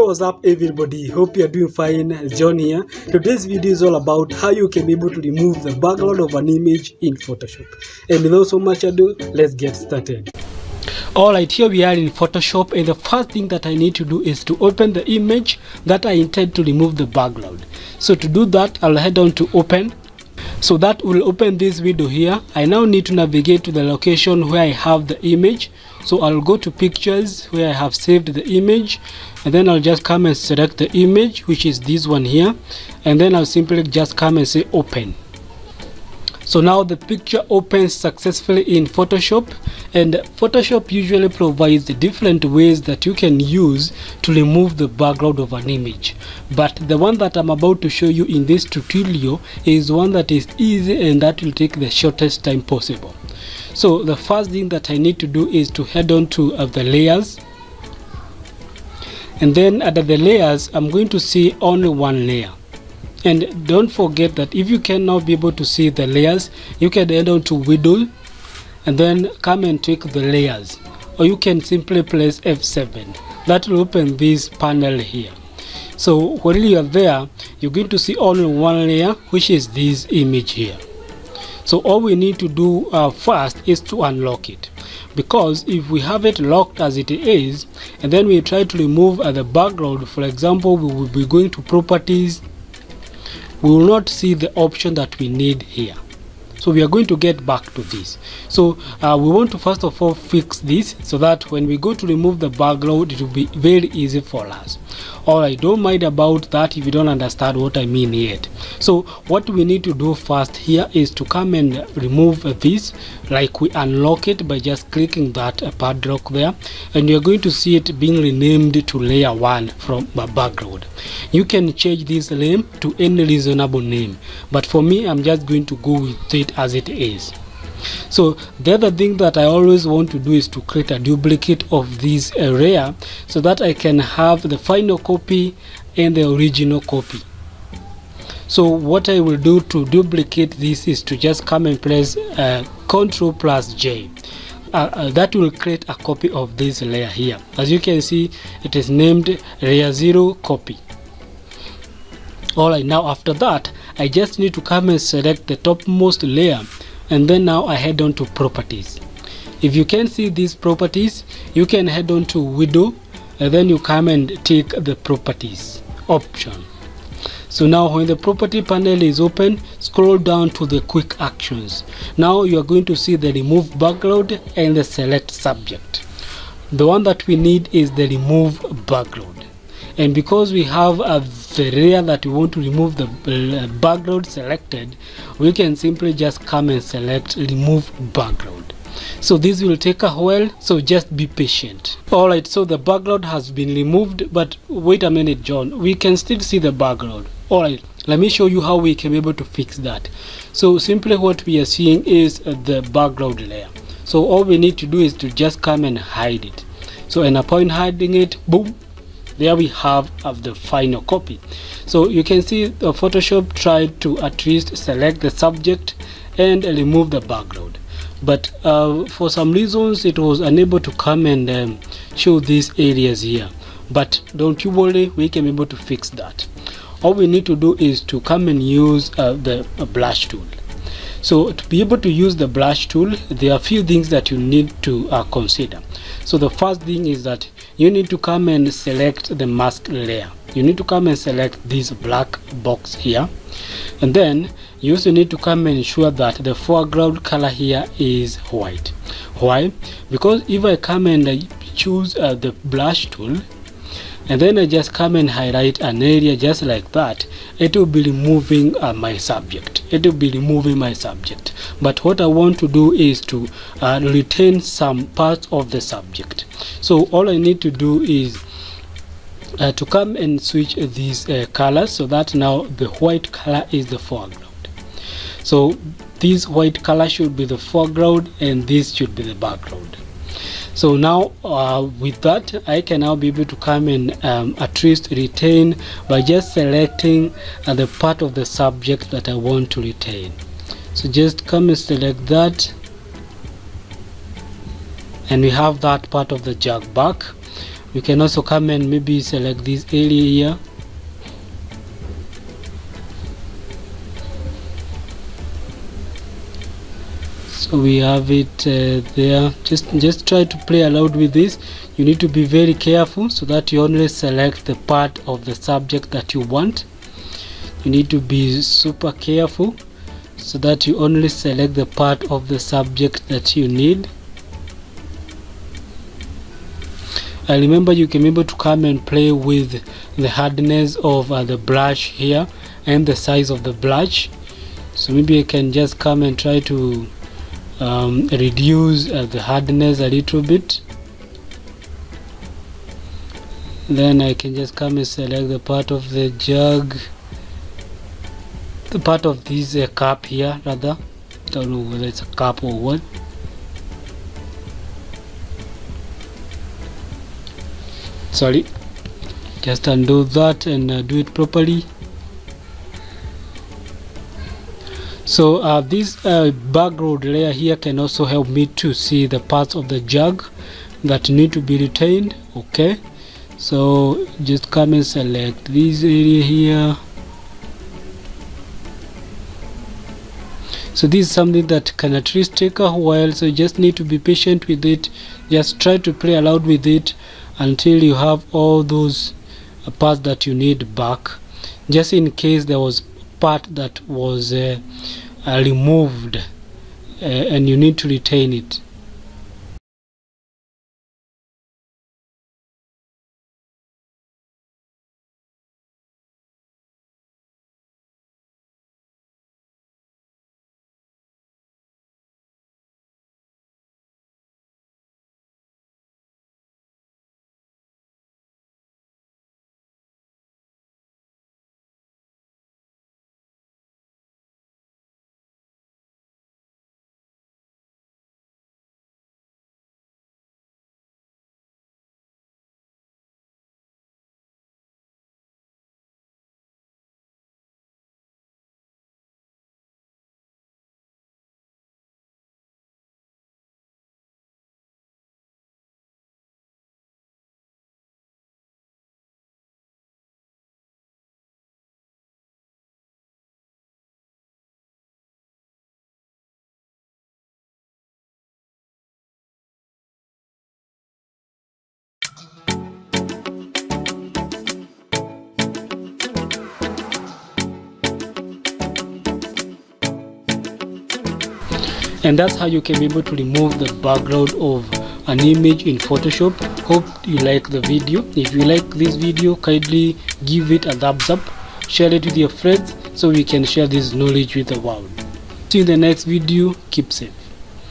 What's up everybody, hope you are doing fine. John here. Today's video is all about how you can be able to remove the background of an image in Photoshop. And without so much ado, let's get started. Alright, here we are in Photoshop, and the first thing that I need to do is to open the image that I intend to remove the background. So to do that, I'll head down to open. So that will open this window here. I now need to navigate to the location where I have the image. So I'll go to pictures where I have saved the image, and then I'll just come and select the image, which is this one here, and then I'll simply just come and say open. So now the picture opens successfully in Photoshop, and Photoshop usually provides the different ways that you can use to remove the background of an image. But the one that I'm about to show you in this tutorial is one that is easy and that will take the shortest time possible. So the first thing that I need to do is to head on to the layers, and then under the layers I'm going to see only one layer. And don't forget that if you cannot be able to see the layers, you can head on to window and then come and take the layers, or you can simply press F7. That will open this panel here. So when you are there, you're going to see only one layer, which is this image here. So all we need to do first is to unlock it, because if we have it locked as it is and then we try to remove the background, for example, we will be going to properties, we will not see the option that we need here. So we are going to get back to this. So we want to first of all fix this so that when we go to remove the background, it will be very easy for us. Alright, don't mind about that if you don't understand what I mean yet. So what we need to do first here is to come and remove this, like we unlock it by just clicking that padlock there, and you're going to see it being renamed to layer 1 from the background. You can change this name to any reasonable name, but for me I'm just going to go with it as it is. So the other thing that I always want to do is to create a duplicate of this layer so that I can have the final copy and the original copy. So what I will do to duplicate this is to just come and press Ctrl plus J. That will create a copy of this layer here. As you can see, it is named layer 0 copy. Alright, now after that I just need to come and select the topmost layer, and then now I head on to properties. If you can see these properties, you can head on to window and then you come and take the properties option. So now when the property panel is open, scroll down to the quick actions. Now you are going to see the remove background and the select subject. The one that we need is the remove background, and because we have the layer that we want to remove the background selected, we can simply just come and select remove background. So this will take a while, so just be patient. Alright, so the background has been removed, but wait a minute John, we can still see the background. Alright, let me show you how we can be able to fix that. So simply what we are seeing is the background layer. So all we need to do is to just come and hide it. So and upon hiding it, boom, there we have the final copy. So you can see Photoshop tried to at least select the subject and remove the background, but for some reasons it was unable to come and show these areas here. But don't you worry, we can be able to fix that. All we need to do is to come and use the brush tool. So to be able to use the brush tool, there are a few things that you need to consider. So the first thing is that you need to come and select the mask layer. You need to come and select this black box here, and then you also need to come and ensure that the foreground color here is white. Why? Because if I come and choose the brush tool and then I just come and highlight an area just like that, it will be removing my subject. It will be removing my subject. But what I want to do is to retain some parts of the subject. So all I need to do is to come and switch these colors so that now the white color is the foreground. So this white color should be the foreground and this should be the background. So now with that, I can now be able to come and at least retain by just selecting the part of the subject that I want to retain. So just come and select that, and we have that part of the jog back. You can also come and maybe select this area here. So we have it there. Just try to play around with this. You need to be very careful so that you only select the part of the subject that you want. You need to be super careful so that you only select the part of the subject that you need. Remember, you can be able to come and play with the hardness of the brush here and the size of the brush. So maybe I can just come and try to reduce the hardness a little bit. Then I can just come and select the part of the jug, the part of this cup here, rather. Don't know whether it's a cup or what. Sorry, just undo that and do it properly. So this background layer here can also help me to see the parts of the jug that need to be retained. Okay, so just come and select this area here. So this is something that can at least take a while, so you just need to be patient with it. Just try to play around with it until you have all those parts that you need back, just in case there was part that was removed and you need to retain it. And that's how you can be able to remove the background of an image in Photoshop. Hope you like the video. If you like this video, kindly give it a thumbs up, share it with your friends so we can share this knowledge with the world. See you in the next video. Keep safe.